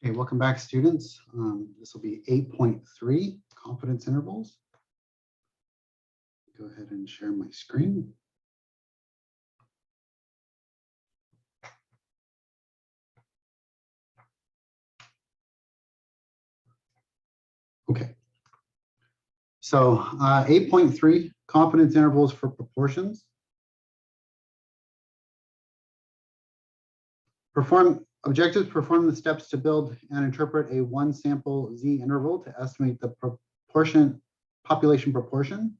Okay, welcome back, students. This will be 8.3, confidence intervals. Go ahead and share my screen. Okay. So 8.3, confidence intervals for proportions. Objectives: perform the steps to build and interpret a one sample Z interval to estimate the population proportion,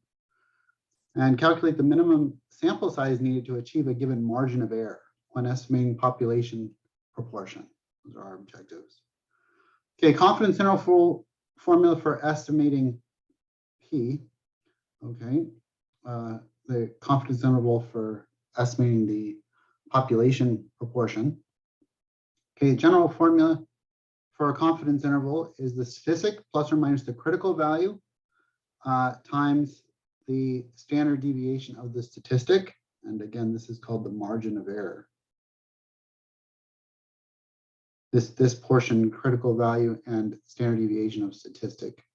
and calculate the minimum sample size needed to achieve a given margin of error when estimating population proportion. Those are our objectives. Okay, confidence interval formula for estimating P. Okay, the confidence interval for estimating the population proportion. Okay, general formula for a confidence interval is the statistic plus or minus the critical value times the standard deviation of the statistic. And again, this is called the margin of error. This portion, critical value and standard deviation of statistic.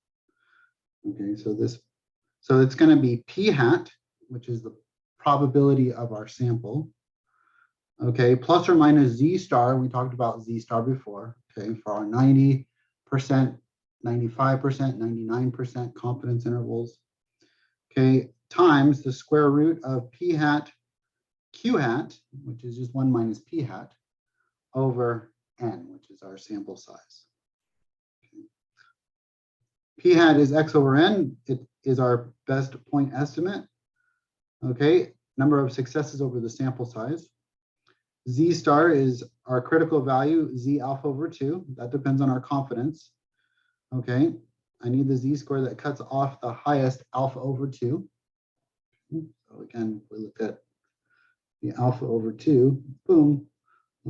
Okay, so it's going to be P hat, which is the probability of our sample. Okay, plus or minus Z star. We talked about Z star before. Okay, for our 90%, 95%, 99% confidence intervals. Okay, times the square root of P hat Q hat, which is just 1 minus P hat, over N, which is our sample size. Okay. P hat is X over N. It is our best point estimate. Okay, number of successes over the sample size. Z star is our critical value, Z alpha over 2. That depends on our confidence. Okay, I need the Z score that cuts off the highest alpha over 2. So again, we look at the alpha over 2, boom.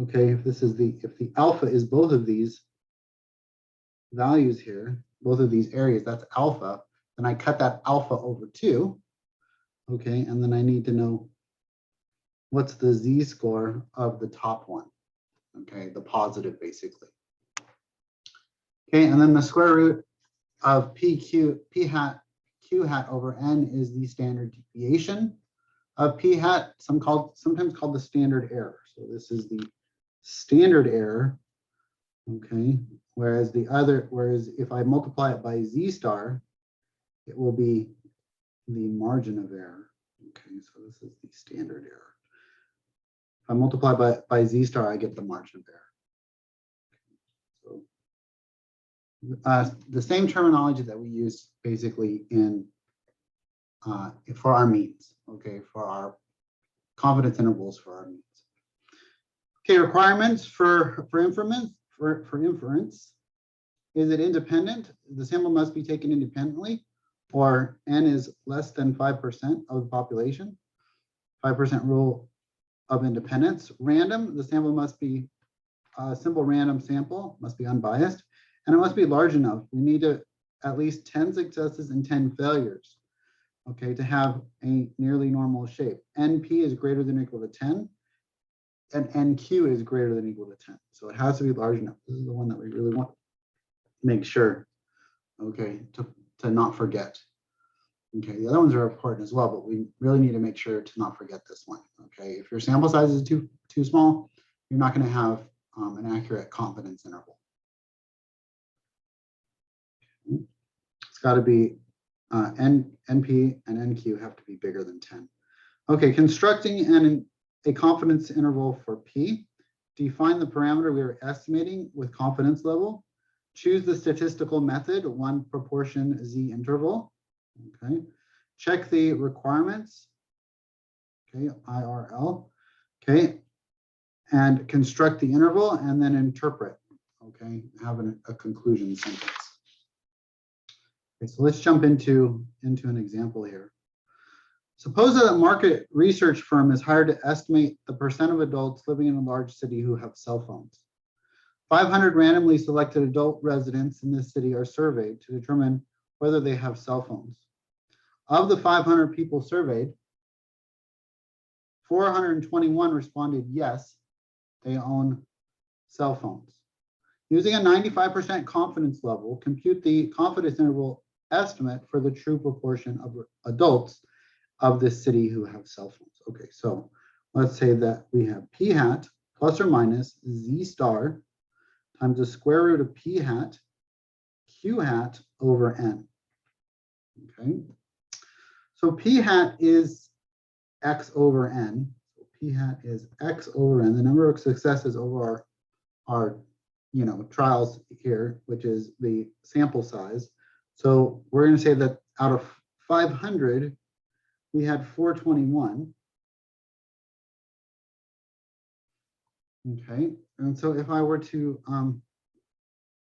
Okay, if the alpha is both of these values here, both of these areas, that's alpha, then I cut that alpha over 2. Okay, and then I need to know what's the Z score of the top one. Okay, the positive basically. Okay, and then the square root of P hat Q hat over N is the standard deviation of P hat, sometimes called the standard error. So this is the standard error. Okay, whereas if I multiply it by Z star, it will be the margin of error. Okay, so this is the standard error. If I multiply by Z star, I get the margin of error. So the same terminology that we use basically for our means, okay, for our confidence intervals for our means. Okay, requirements for inference. Is it independent? The sample must be taken independently, or N is less than 5% of the population. 5% rule of independence. Random, the sample must be a simple random sample, must be unbiased, and it must be large enough. We need at least 10 successes and 10 failures, okay, to have a nearly normal shape. NP is greater than or equal to 10, and NQ is greater than or equal to 10. So it has to be large enough. This is the one that we really want to make sure, okay, to not forget. Okay, the other ones are important as well, but we really need to make sure to not forget this one. Okay, if your sample size is too small, you're not going to have an accurate confidence interval. It's got to be NP and NQ have to be bigger than 10. Okay, constructing a confidence interval for P. Define the parameter we are estimating with confidence level. Choose the statistical method, one proportion Z interval. Okay, check the requirements. Okay, IRL. Okay, and construct the interval and then interpret. Okay, have a conclusion sentence. Okay, so let's jump into an example here. Suppose that a market research firm is hired to estimate the percent of adults living in a large city who have cell phones. 500 randomly selected adult residents in this city are surveyed to determine whether they have cell phones. Of the 500 people surveyed, 421 responded yes, they own cell phones. Using a 95% confidence level, compute the confidence interval estimate for the true proportion of adults of this city who have cell phones. Okay, so let's say that we have p hat plus or minus z star times the square root of p hat q hat over n. Okay, so p hat is x over n. So p hat is x over n, the number of successes over our trials here, which is the sample size. So we're going to say that out of 500, we had 421. Okay, and so if I were to,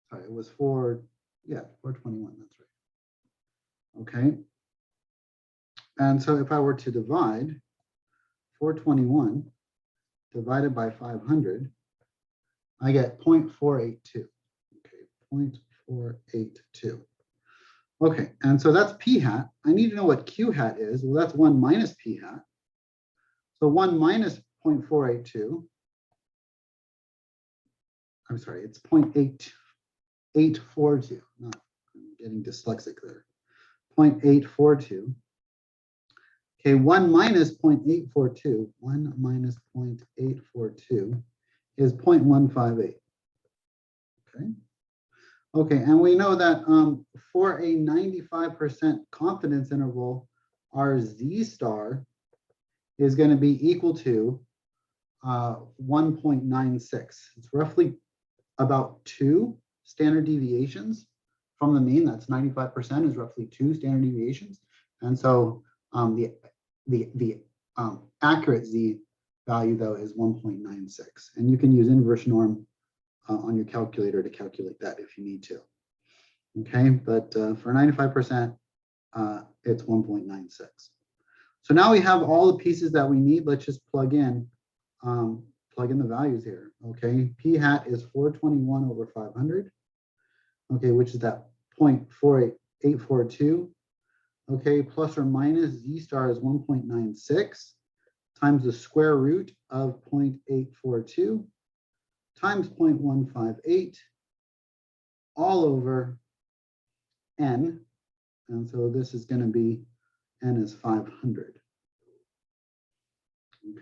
sorry, it was 421, that's right. Okay, and so if I were to divide 421 divided by 500, I get 0.482. Okay, 0.482. Okay, and so that's p hat. I need to know what q hat is. Well, that's 1 minus p hat. So 1 minus 0.482. I'm sorry, it's 0.842. Not, I'm getting dyslexic there. 0.842. Okay, 1 minus 0.842. 1 minus 0.842 is 0.158. Okay. Okay, and we know that for a 95% confidence interval, our z star is going to be equal to 1.96. It's roughly about 2 standard deviations from the mean. That's 95% is roughly 2 standard deviations. And so the accurate z value, though, is 1.96. And you can use inverse norm on your calculator to calculate that if you need to. Okay, but for 95%, it's 1.96. So now we have all the pieces that we need. Let's just plug in the values here. Okay, p hat is 421 over 500. Okay, which is that 0.4842. Okay, plus or minus z star is 1.96 times the square root of 0.842 times 0.158 all over n. And so this is going to be n is 500.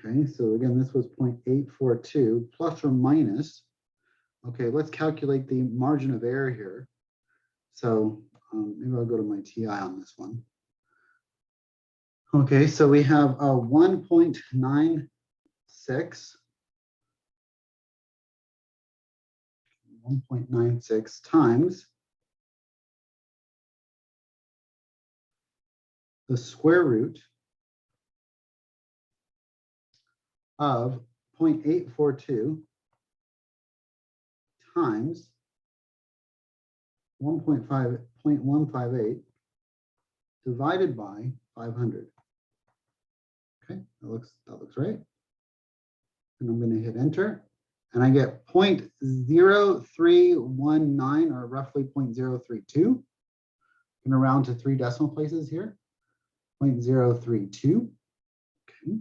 Okay, so again, this was 0.842 plus or minus. Okay, let's calculate the margin of error here. So maybe I'll go to my TI on this one. Okay, so we have 1.96 times the square root of 0.842 times 0.158 divided by 500. Okay, that looks right. And I'm going to hit enter, and I get 0.0319, or roughly 0.032. I'm going to round to 3 decimal places here. 0.032. Okay.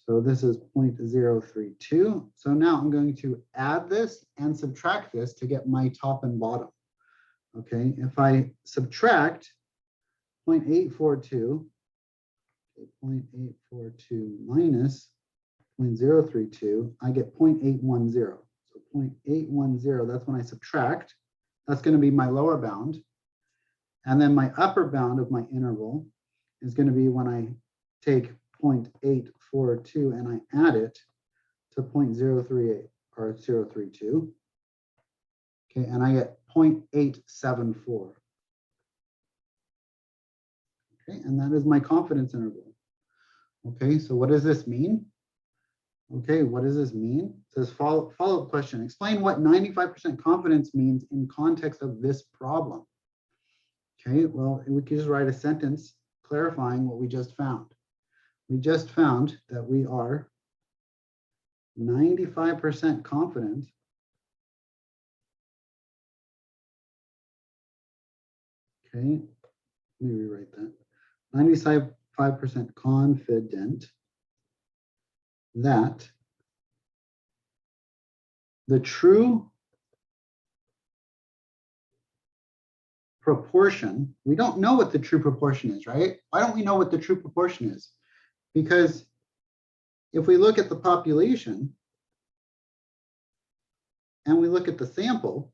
So this is 0.032. So now I'm going to add this and subtract this to get my top and bottom. Okay, if I subtract 0.842, 0.842 minus 0.032, I get 0.810. So 0.810, that's when I subtract. That's going to be my lower bound. And then my upper bound of my interval is going to be when I take 0.842 and I add it to 0.038 or 0.032. Okay, and I get 0.874. Okay, and that is my confidence interval. Okay, so what does this mean? Okay, what does this mean? It says follow-up question. Explain what 95% confidence means in context of this problem. Okay, well, we could just write a sentence clarifying what we just found. We just found that we are 95% confident okay, let me rewrite that. 95% confident that the true proportion, we don't know what the true proportion is, right? Why don't we know what the true proportion is? Because if we look at the population and we look at the sample,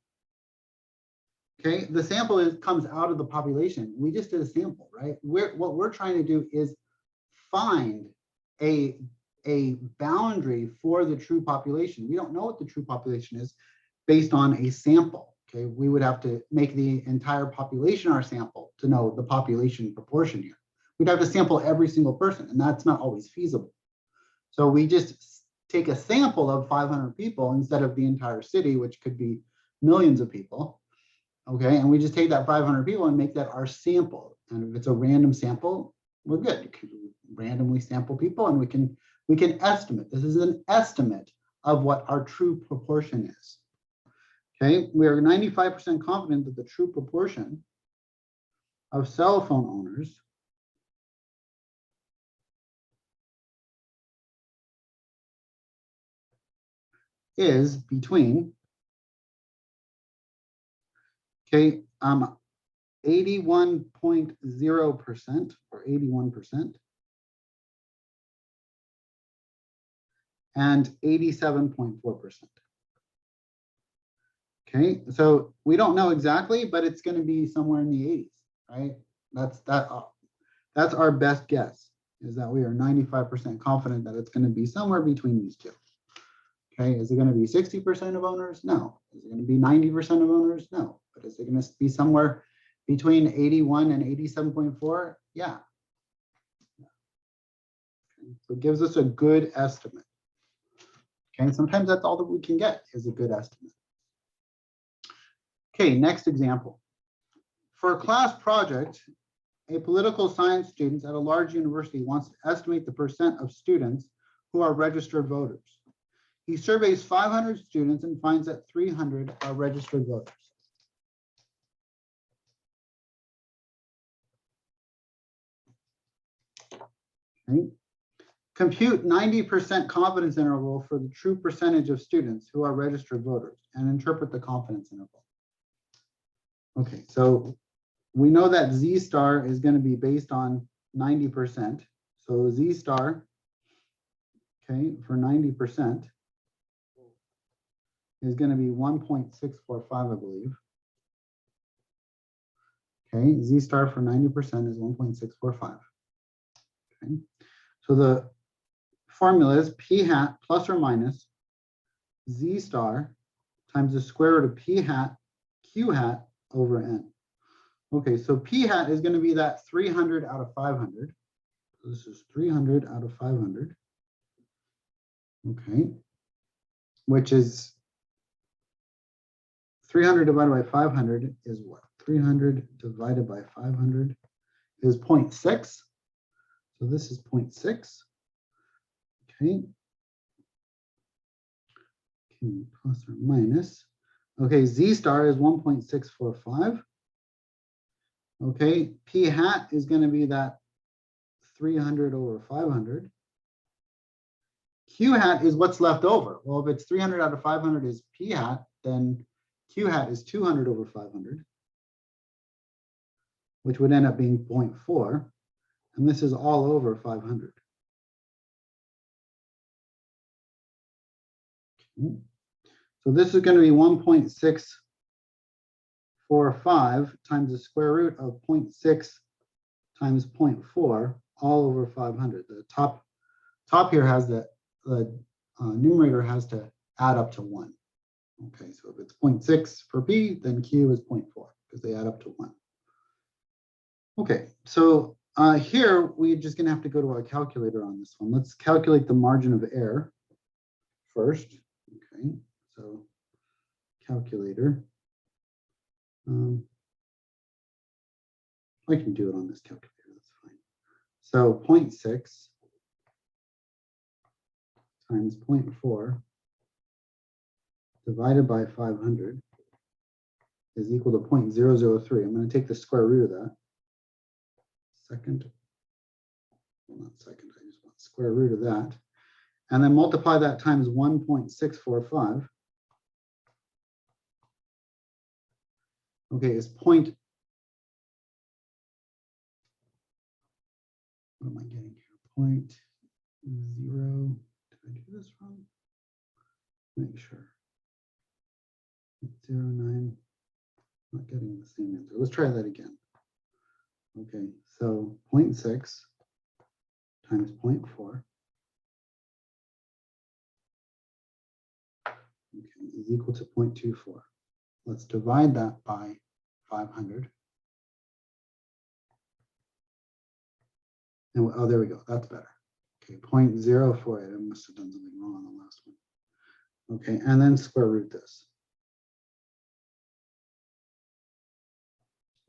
okay, the sample comes out of the population. We just did a sample, right? What we're trying to do is find a boundary for the true population. We don't know what the true population is based on a sample, okay? We would have to make the entire population our sample to know the population proportion here. We'd have to sample every single person, and that's not always feasible. So we just take a sample of 500 people instead of the entire city, which could be millions of people. Okay, and we just take that 500 people and make that our sample. And if it's a random sample, we're good. You can randomly sample people and we can estimate. This is an estimate of what our true proportion is. Okay, we are 95% confident that the true proportion of cell phone owners is between 81.0% or 81% and 87.4%. Okay, so we don't know exactly, but it's going to be somewhere in the 80s, right? That's our best guess, is that we are 95% confident that it's going to be somewhere between these two. Okay, is it going to be 60% of owners? No. Is it going to be 90% of owners? No. But is it going to be somewhere between 81 and 87.4? Yeah. Okay. So it gives us a good estimate. Okay, sometimes that's all that we can get is a good estimate. Okay, next example. For a class project, a political science student at a large university wants to estimate the percent of students who are registered voters. He surveys 500 students and finds that 300 are registered voters. Okay. Compute 90% confidence interval for the true percentage of students who are registered voters and interpret the confidence interval. Okay, so we know that Z star is going to be based on 90%. So Z star, okay, for 90% is going to be 1.645, I believe. Okay, Z star for 90% is 1.645. Okay, so the formula is P hat plus or minus Z star times the square root of P hat Q hat over N. Okay, so P hat is going to be that 300 out of 500. So this is 300 out of 500. Okay, which is 300 divided by 500 is what? 300 divided by 500 is 0.6. So this is 0.6. Okay. Plus or minus. Okay, Z star is 1.645. Okay, P hat is going to be that 300 over 500. Q hat is what's left over. Well, if it's 300 out of 500 is P hat, then Q hat is 200 over 500, which would end up being 0.4. And this is all over 500. Okay. So this is going to be 1.645 times the square root of 0.6 times 0.4 all over 500. The top here has the numerator has to add up to 1. Okay, so if it's 0.6 for P, then Q is 0.4 because they add up to 1. Okay, so here we're just going to have to go to our calculator on this one. Let's calculate the margin of error first. Okay, so calculator. I can do it on this calculator, that's fine. So 0.6 times 0.4 divided by 500 is equal to 0.003. I'm going to take the square root of that. Second, well, not second, I just want square root of that. And then multiply that times 1.645. Okay, is 0.003. What am I getting here? 0.0. Did I do this wrong? Make sure. 0.09. Not getting the same answer. Let's try that again. Okay, so 0.6 times 0.4 is equal to 0.24. Let's divide that by 500. And oh, there we go. That's better. Okay, 0.048. I must have done something wrong on the last one. Okay, and then square root this.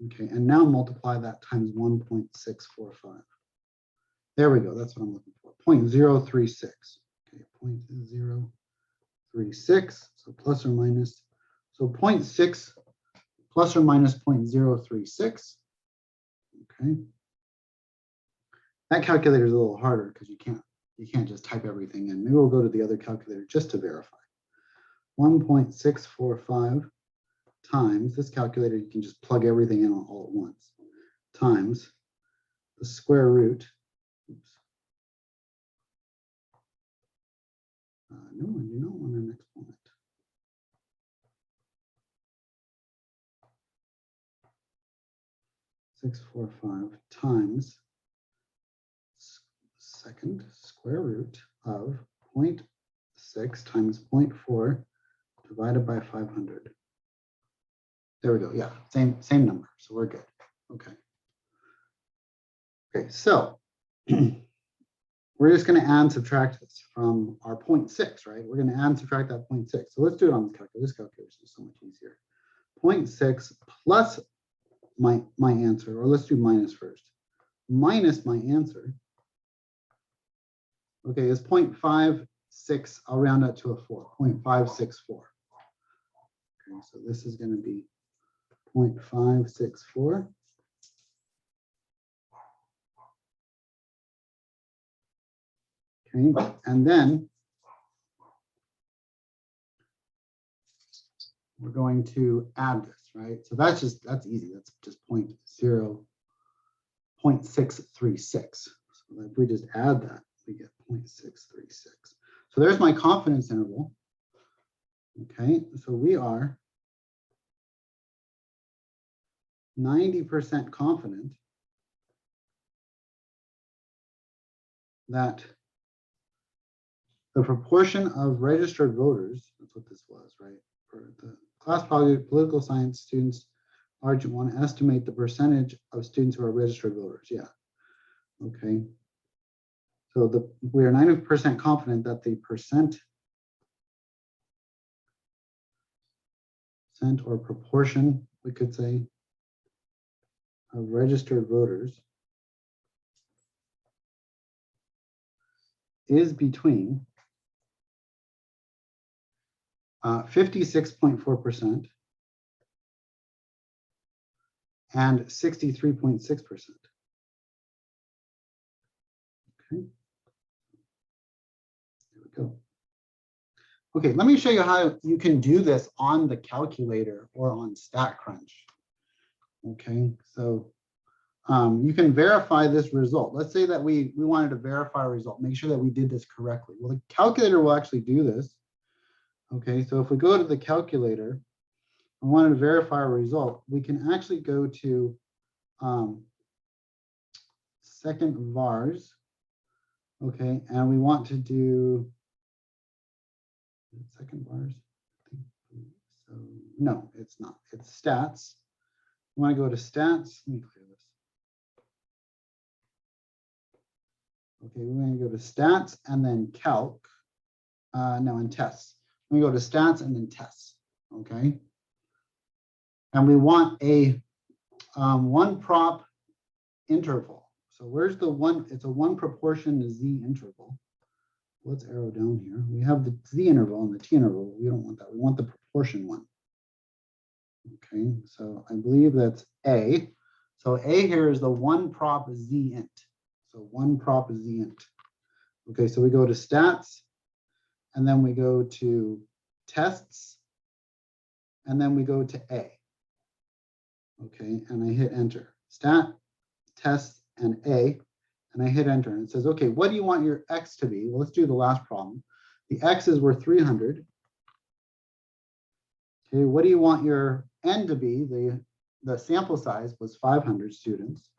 Okay, and now multiply that times 1.645. There we go. That's what I'm looking for. 0.036. Okay, 0.036. So plus or minus. So 0.6 plus or minus 0.036. Okay. That calculator is a little harder because you can't just type everything in. Maybe we'll go to the other calculator just to verify. 1.645 times this calculator, you can just plug everything in all at once, times the square root. Oops. No, I do not want an exponent. .645 times second square root of 0.6 times 0.4 divided by 500. There we go. Yeah, same number. So we're good. Okay. Okay, so we're just going to add and subtract this from our 0.6, right? We're going to add and subtract that 0.6. So let's do it on this calculator. This calculator is so much easier. 0.6 plus my answer, or let's do minus first. Minus my answer, okay, is 0.56. I'll round that to a 4, 0.564. Okay, so this is going to be 0.564. Okay, and then we're going to add this, right? So that's easy. That's just 0.636. So if we just add that, we get 0.636. So there's my confidence interval. Okay, so we are 90% confident that the proportion of registered voters, that's what this was, right? For the class political science students, Argent want to estimate the percentage of students who are registered voters. Yeah. Okay. So we are 90% confident that the percent or proportion, we could say, of registered voters is between 56.4% and 63.6%. Okay. There we go. Okay, let me show you how you can do this on the calculator or on StatCrunch. Okay, so you can verify this result. Let's say that we wanted to verify a result, make sure that we did this correctly. Well, the calculator will actually do this. Okay, so if we go to the calculator and wanted to verify a result, we can actually go to second vars. Okay, and we want to do second vars. So no, it's not. It's stats. We want to go to stats. Let me clear this. Okay, we're going to go to stats and then calc. No, and tests. We go to stats and then tests. Okay. And we want a one prop interval. So where's the one? It's a one proportion to z interval. Let's arrow down here. We have the z interval and the t interval. We don't want that. We want the proportion one. Okay, so I believe that's A. So A here is the one prop z int. So one prop z int. Okay, so we go to stats, and then we go to tests, and then we go to A. Okay, and I hit enter. Stat, tests, and A. and I hit enter, and it says, okay, what do you want your X to be? Well, let's do the last problem. The X's were 300. Okay, what do you want your N to be? The sample size was 500 students.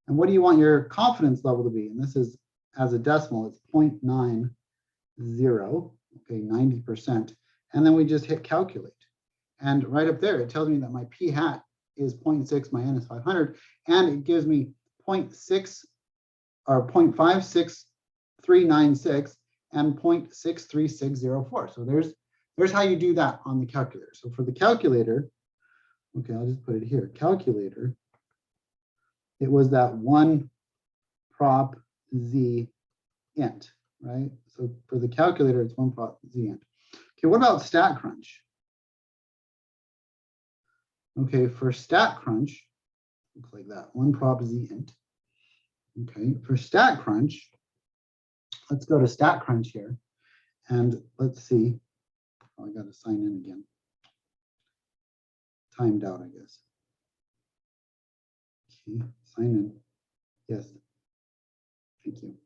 And what do you want your confidence level to be? And this is, as a decimal, it's 0.90, okay, 90%. And then we just hit calculate. And right up there, it tells me that my P hat is 0.6, my N is 500, and it gives me 0.6 or 0.56396 and 0.63604. So there's how you do that on the calculator. So for the calculator, okay, I'll just put it here, calculator, it was that one prop Z int, right? So for the calculator, it's one prop Z int. Okay, what about StatCrunch? Okay, for StatCrunch, looks like that, one prop Z int. Okay, for StatCrunch, let's go to StatCrunch here, and let's see. Oh, I got to sign in again. Timed out, I guess. Okay, sign in. Yes. Thank you.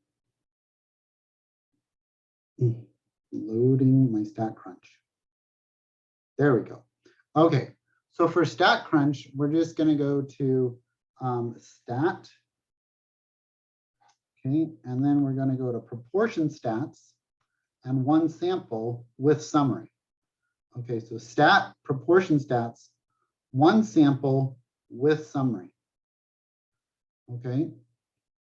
Loading my StatCrunch. There we go. Okay, so for StatCrunch, we're just going to go to stat. Okay, and then we're going to go to proportion stats and one sample with summary. Okay, so stat, proportion stats, one sample with summary. Okay,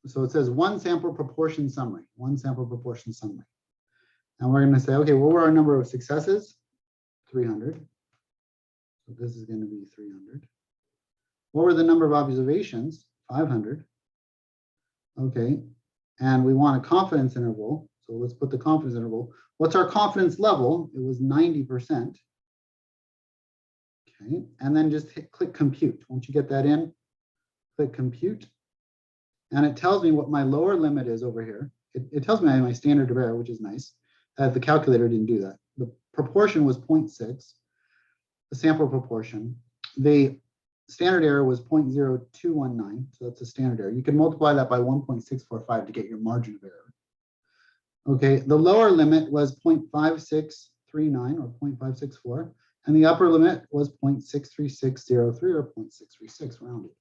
so it says one sample proportion summary, one sample proportion summary. And we're going to say, okay, what were our number of successes? 300. So this is going to be 300. What were the number of observations? 500. Okay, and we want a confidence interval. So let's put the confidence interval. What's our confidence level? It was 90%. Okay, and then just click compute. Once you get that in, click compute. And it tells me what my lower limit is over here. It tells me my standard of error, which is nice. The calculator didn't do that. The proportion was 0.6, the sample proportion. The standard error was 0.0219, so that's a standard error. You can multiply that by 1.645 to get your margin of error. Okay, the lower limit was 0.5639 or 0.564, and the upper limit was 0.63603 or 0.636 rounded.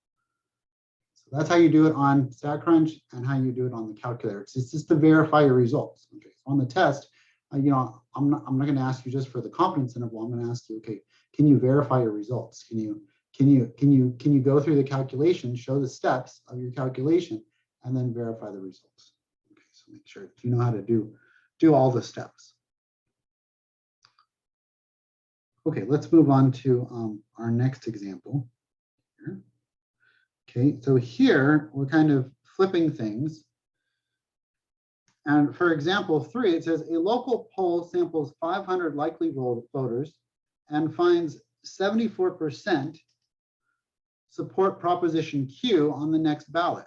So that's how you do it on StatCrunch and how you do it on the calculator. It's just to verify your results. Okay, so on the test, I'm not going to ask you just for the confidence interval. I'm going to ask you, okay, can you verify your results? Can you go through the calculation, show the steps of your calculation, and then verify the results? Okay, so make sure that you know how to do all the steps. Okay, let's move on to our next example here. Okay, so here we're kind of flipping things. And for example 3, it says a local poll samples 500 likely voters and finds 74% support proposition Q on the next ballot.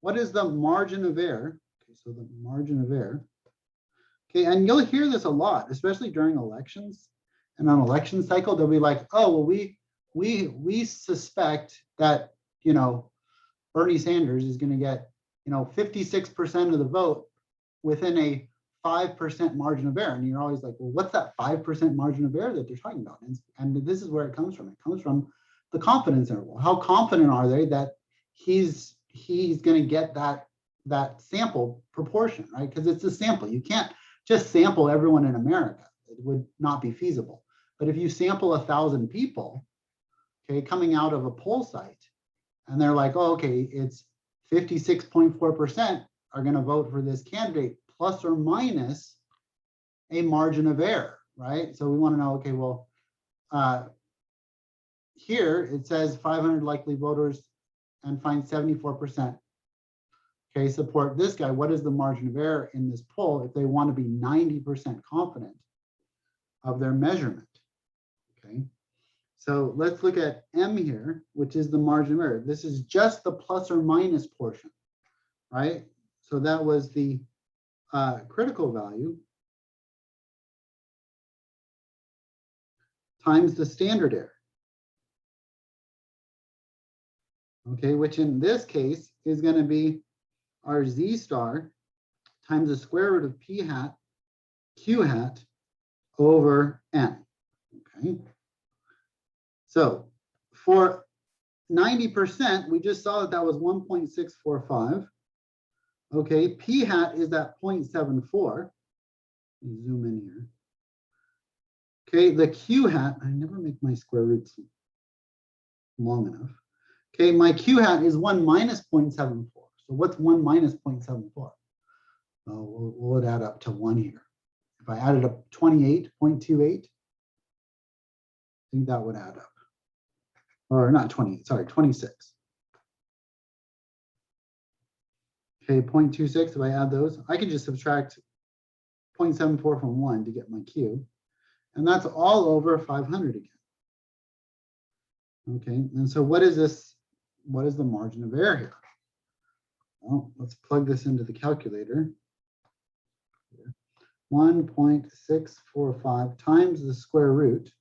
What is the margin of error? Okay, so the margin of error. Okay, and you'll hear this a lot, especially during elections. And on election cycle, they'll be like, oh, well, we suspect that, you know, Bernie Sanders is going to get, you know, 56% of the vote within a 5% margin of error. And you're always like, well, what's that 5% margin of error that they're talking about? And this is where it comes from. It comes from the confidence interval. How confident are they that he's going to get that sample proportion, right? Because it's a sample. You can't just sample everyone in America. It would not be feasible. But if you sample 1,000 people, okay, coming out of a poll site, and they're like, oh, okay, it's 56.4% are going to vote for this candidate, plus or minus a margin of error, right? So we want to know, okay, well, here it says 500 likely voters and find 74%. Okay, support this guy. What is the margin of error in this poll if they want to be 90% confident of their measurement? Okay, so let's look at M here, which is the margin of error. This is just the plus or minus portion, right? So that was the critical value times the standard error. okay, which in this case is going to be our z star times the square root of p hat q hat over n, okay? So for 90%, we just saw that that was 1.645. Okay, p hat is that 0.74. Let me zoom in here. Okay, the q hat, I never make my square roots long enough. Okay, my q hat is 1 minus 0.74. So what's 1 minus 0.74? We'll add up to 1 here. If I added up 28.28, I think that would add up. Or not 28, sorry, 26. Okay, 0.26, if I add those, I can just subtract 0.74 from 1 to get my Q. And that's all over 500 again. Okay, and so what is this? What is the margin of error here? Well, let's plug this into the calculator. 1.645 times the square root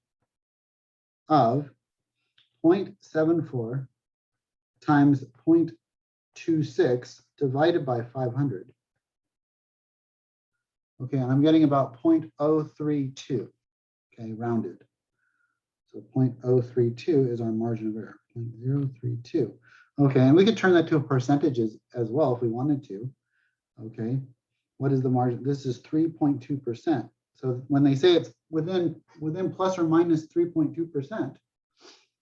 of 0.74 times 0.26 divided by 500. Okay, and I'm getting about 0.032, okay, rounded. So 0.032 is our margin of error, 0.032. Okay, and we could turn that to percentages as well if we wanted to. Okay, what is the margin? This is 3.2%. So when they say it's within plus or minus 3.2%,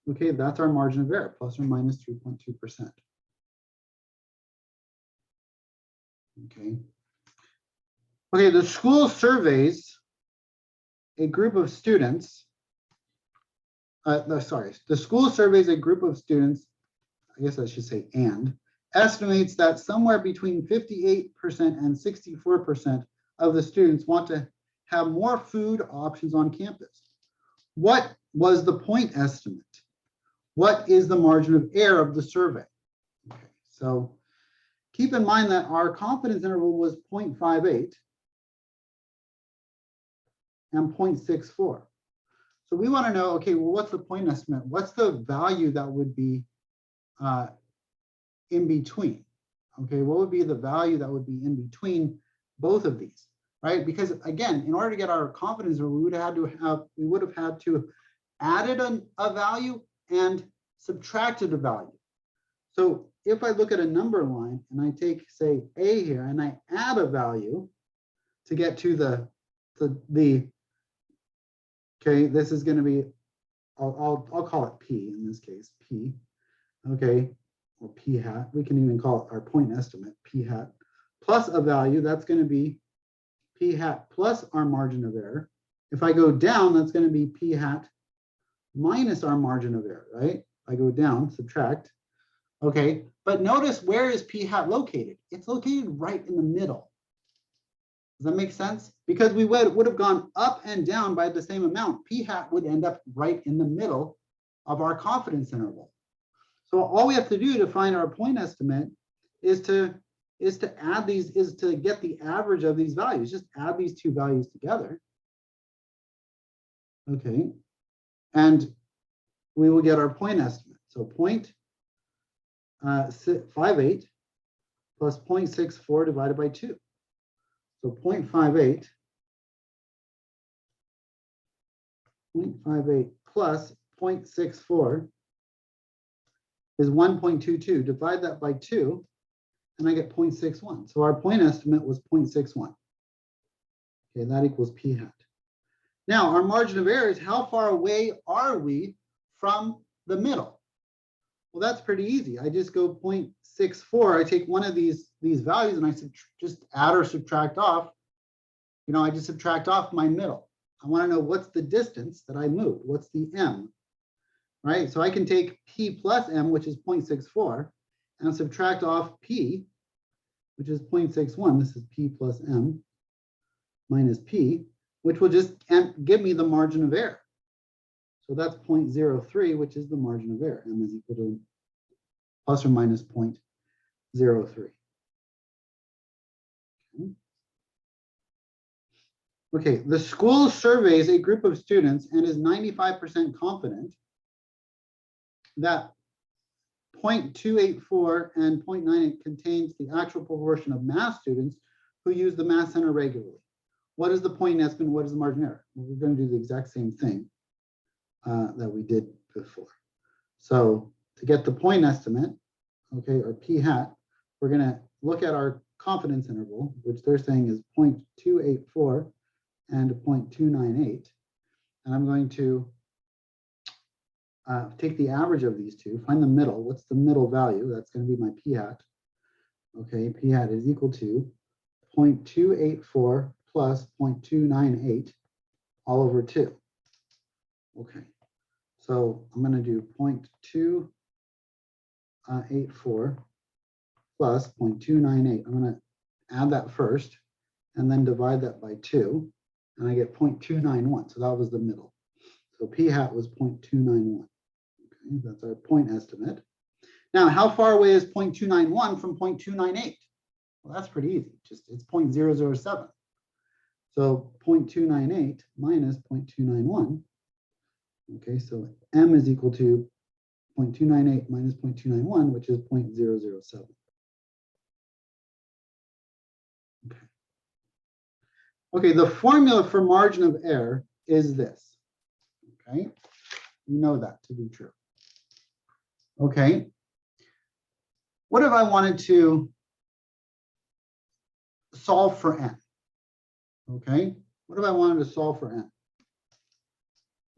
okay, that's our margin of error, plus or minus 3.2%. Okay. Okay, the school surveys a group of students. The school surveys a group of students, I guess I should say and, estimates that somewhere between 58% and 64% of the students want to have more food options on campus. What was the point estimate? What is the margin of error of the survey? Okay, so keep in mind that our confidence interval was 0.58 and 0.64. So we want to know, okay, well, what's the point estimate? What's the value that would be in between? Okay, what would be the value that would be in between both of these, right? Because again, in order to get our confidence, we would have had to added a value and subtracted a value. So if I look at a number line and I take, say, A here, and I add a value to get to the okay, this is going to be, I'll call it P in this case, P, okay, or P hat. We can even call it our point estimate, P hat, plus a value, that's going to be P hat plus our margin of error. If I go down, that's going to be P hat minus our margin of error, right? I go down, subtract, okay, but notice where is P hat located? It's located right in the middle. Does that make sense? Because we would have gone up and down by the same amount. P hat would end up right in the middle of our confidence interval. So all we have to do to find our point estimate is to add these, is to get the average of these values. Just add these two values together. Okay. And we will get our point estimate. So 0.58 plus 0.64 divided by 2. So 0.58 plus 0.64 is 1.22. Divide that by 2, and I get 0.61. So our point estimate was 0.61. Okay, that equals P hat. Now, our margin of error is how far away are we from the middle? Well, that's pretty easy. I just go 0.64. I take one of these values and I just add or subtract off. You know, I just subtract off my middle. I want to know what's the distance that I moved. What's the M, right? So I can take P plus M, which is 0.64, and subtract off P, which is 0.61. This is P plus M minus P, which will just give me the margin of error. So that's 0.03, which is the margin of error. M is equal to plus or minus 0.03. Okay, the school surveys a group of students and is 95% confident that 0.284 and 0.98 contains the actual proportion of math students who use the math center regularly. What is the point estimate? What is the margin error? Well, we're going to do the exact same thing that we did before. So to get the point estimate, okay, or p hat, we're going to look at our confidence interval, which they're saying is 0.284 and 0.298. And I'm going to take the average of these two, find the middle. What's the middle value? That's going to be my p hat. Okay, p hat is equal to 0.284 plus 0.298 all over 2. Okay, so I'm going to do 0.284 plus 0.298. I'm going to add that first and then divide that by 2, and I get 0.291. So that was the middle. So p hat was 0.291. Okay, that's our point estimate. Now, how far away is 0.291 from 0.298? Well, that's pretty easy. Just it's 0.007. So 0.298 minus 0.291. Okay, so m is equal to 0.298 minus 0.291, which is 0.007. Okay. Okay, the formula for margin of error is this. Okay, you know that to be true. Okay, what if I wanted to solve for n? Okay, what if I wanted to solve for n?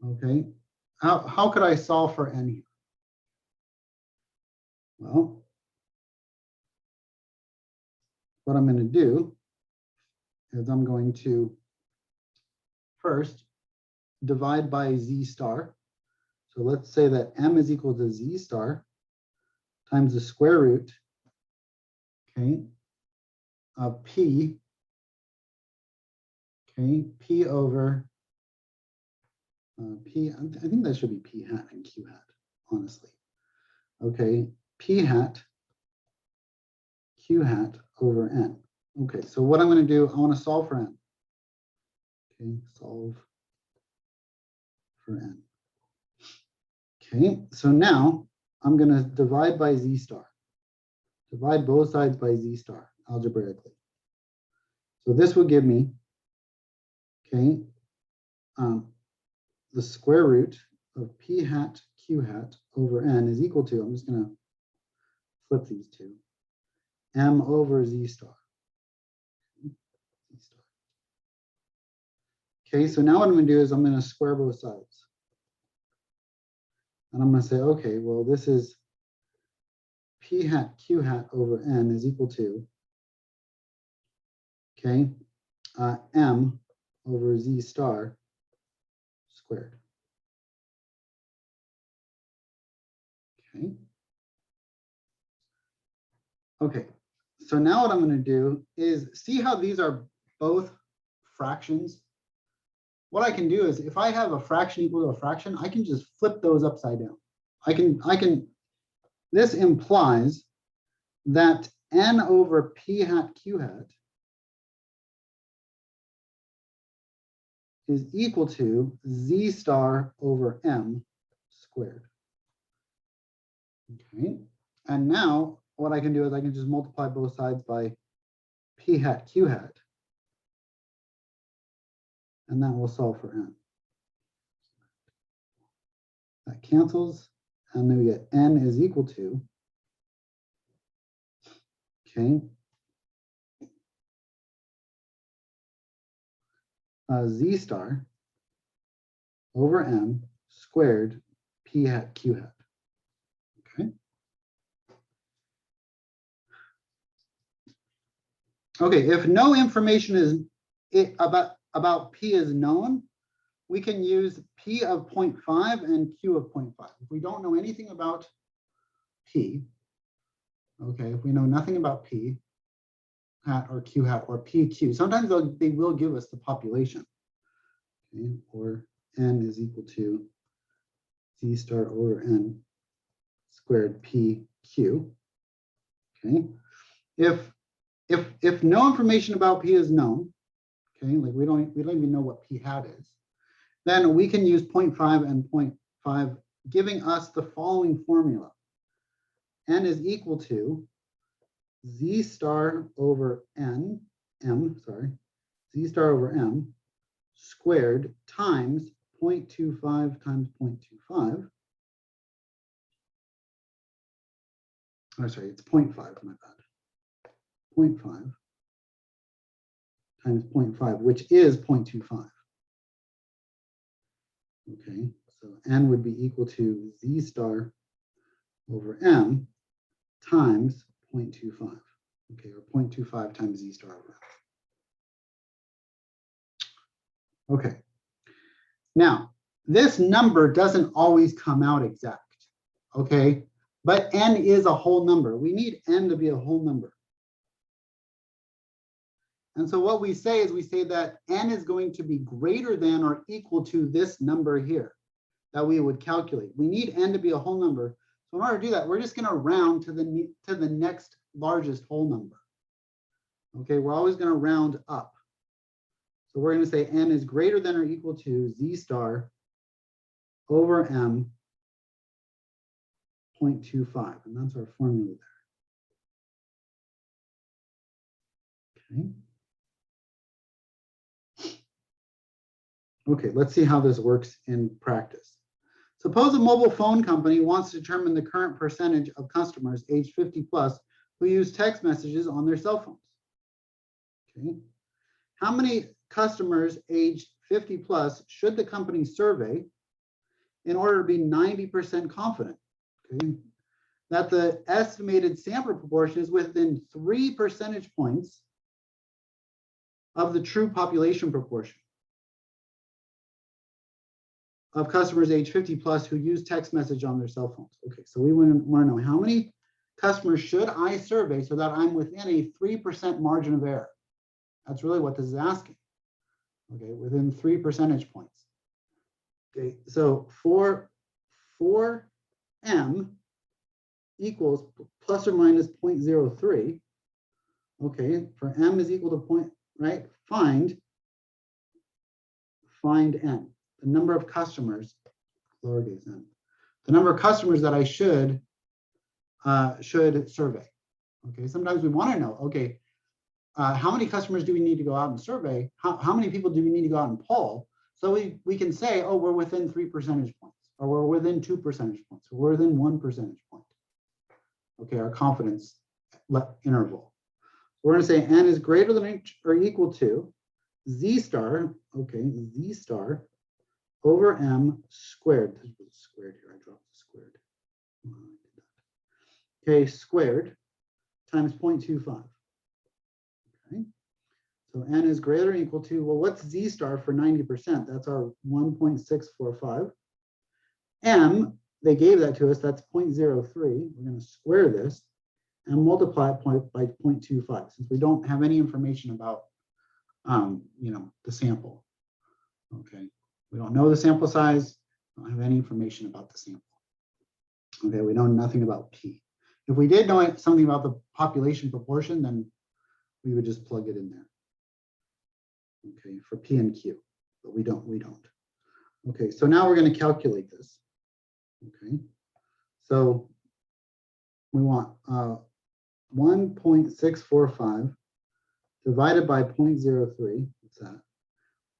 Okay, how could I solve for n here? Well, what I'm going to do is I'm going to first divide by z star. So let's say that m is equal to z star times the square root, okay, of p, okay, p over p, I think that should be p hat and q hat, honestly. Okay, p hat, q hat over n. Okay, so what I'm going to do, I want to solve for n. Okay, solve for n. Okay, so now I'm going to divide by z star. Divide both sides by z star algebraically. So this will give me, okay, the square root of p hat q hat over n is equal to, I'm just going to flip these two, m over z star. Okay, so now what I'm going to do is I'm going to square both sides. And I'm going to say, okay, well, this is p hat q hat over n is equal to, okay, m over z star squared. Okay. Okay, so now what I'm going to do is see how these are both fractions. What I can do is if I have a fraction equal to a fraction, I can just flip those upside down. This implies that n over p hat q hat is equal to z star over m squared. Okay, and now what I can do is I can just multiply both sides by p hat q hat, and that will solve for n. That cancels, and then we get n is equal to, okay, z star over m squared p hat q hat. Okay. Okay, if no information is about p is known, we can use p of 0.5 and q of 0.5. If we don't know anything about p, okay, if we know nothing about p hat or q hat or pq, sometimes they will give us the population, okay, or n is equal to z star over n squared pq. Okay, if no information about p is known, okay, like we don't even know what p hat is, then we can use 0.5 and 0.5, giving us the following formula. n is equal to z star over z star over m squared times 0.25 times 0.25. Oh, sorry, it's 0.5, my bad. 0.5 times 0.5, which is 0.25. Okay, so n would be equal to z star over m times 0.25. Okay, or 0.25 times z star over m. Okay. Now, this number doesn't always come out exact. Okay, but n is a whole number. We need n to be a whole number. And so what we say is we say that n is going to be greater than or equal to this number here that we would calculate. We need n to be a whole number. So in order to do that, we're just going to round to the next largest whole number. Okay, we're always going to round up. So we're going to say n is greater than or equal to z star over m 0.25, and that's our formula there. Okay. Okay, let's see how this works in practice. Suppose a mobile phone company wants to determine the current percentage of customers aged 50 plus who use text messages on their cell phones. Okay. How many customers aged 50 plus should the company survey in order to be 90% confident, okay, that the estimated sample proportion is within 3 percentage points of the true population proportion of customers age 50 plus who use text message on their cell phones? Okay, so we want to know how many customers should I survey so that I'm within a 3% margin of error? That's really what this is asking. Okay, within 3 percentage points. Okay, so for m equals plus or minus 0.03, okay, for m is equal to point, right? Find n, the number of customers, lowercase n, the number of customers that I should survey. Okay, sometimes we want to know, okay, how many customers do we need to go out and survey? How many people do we need to go out and poll? So we can say, oh, we're within 3 percentage points, or we're within 2 percentage points, or we're within 1 percentage point. Okay, our confidence interval. We're going to say n is greater than or equal to z star, okay, z star over m squared. This was squared here, I dropped the squared. Okay, squared times 0.25. Okay, so n is greater than or equal to, well, what's z star for 90%? That's our 1.645. M, they gave that to us, that's 0.03. We're going to square this and multiply it by 0.25, since we don't have any information about, the sample. Okay, we don't know the sample size, don't have any information about the sample. Okay, we know nothing about P. If we did know something about the population proportion, then we would just plug it in there. Okay, for P and Q, but we don't. Okay, so now we're going to calculate this. Okay, so we want 1.645 divided by 0.03. What's that?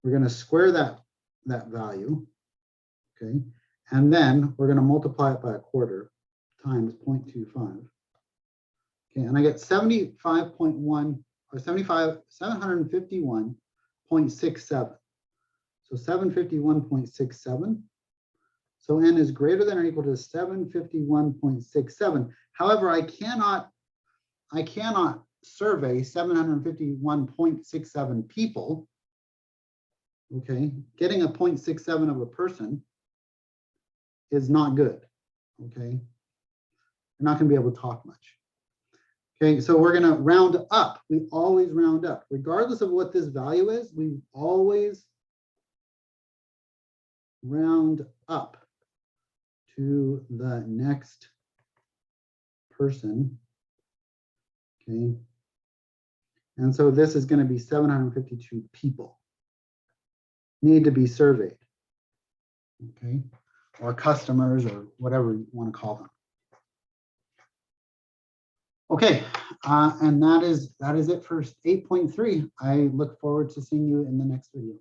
We're going to square that value. Okay, and then we're going to multiply it by a quarter times 0.25. Okay, and I get 75.1 or 751.67. So 751.67. So n is greater than or equal to 751.67. However, I cannot survey 751.67 people. Okay, getting a 0.67 of a person is not good. Okay, you're not going to be able to talk much. Okay, so we're going to round up. We always round up, regardless of what this value is. We always round up to the next person. Okay, and so this is going to be 752 people need to be surveyed. Okay, or customers, or whatever you want to call them. Okay, and that is it for 8.3. I look forward to seeing you in the next video.